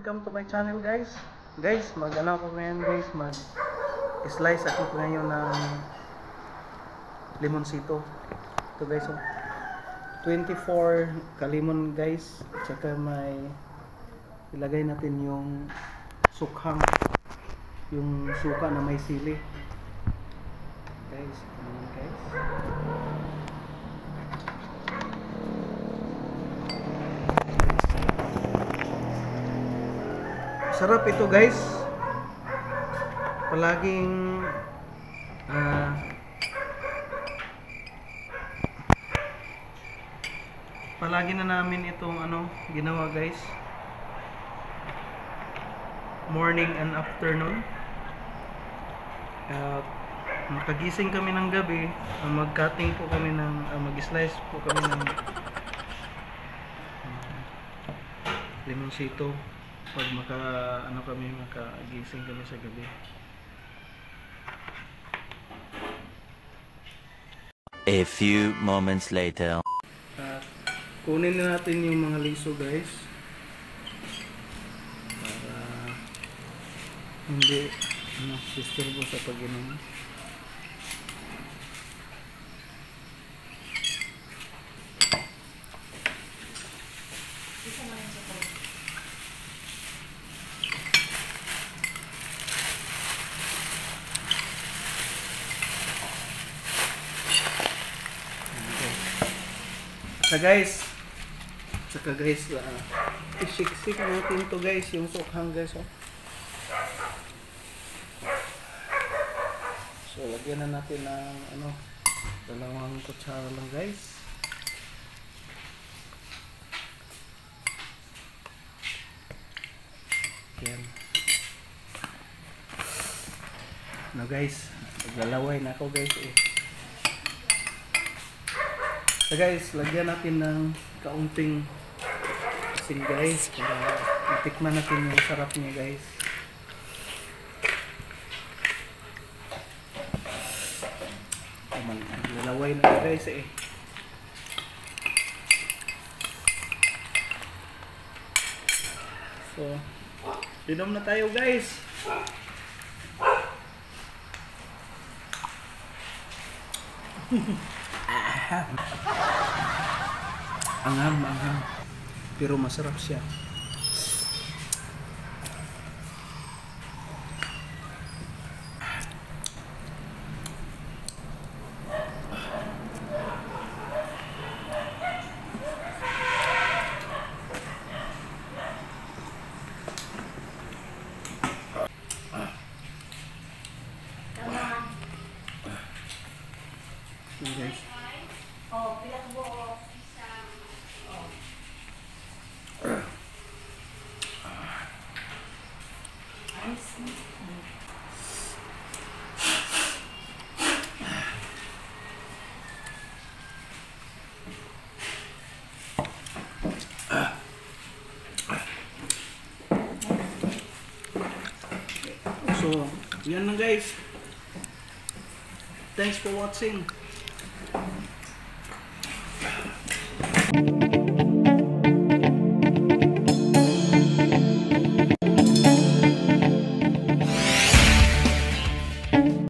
welcome to my channel guys. Guys, mag-ano ako ngayon guys, mag-slice ako ngayon ng limonsito. Ito guys, 24 kalimon guys. At saka may ilagay natin yung sukhang, yung suka na may sili. Guys, guys. Sarap ito guys. Palaging palagi na namin itong ginawa guys. Morning and afternoon. Makagising kami ng gabi, mag-cutting po kami ng mag-slice po kami ng limonsito. Pag makagising kami sa gabi. A few moments later. Kunin na natin yung mga liso guys. Para hindi disturbo sa pag-inom. Saka guys, isiksik natin to guys, yung sukhang guys. So lagyan na natin ng dalawang kutsara lang guys. Yan. Guys, naglalaway na ako guys So guys, lagyan natin ng kaunting asin guys para matikman natin yung sarap niya guys. Lalaway na guys So, inom na tayo guys. Anghang. Pero masarap siya. Guys. Oh, pilak mo isang So, yan na guys. Thanks for watching.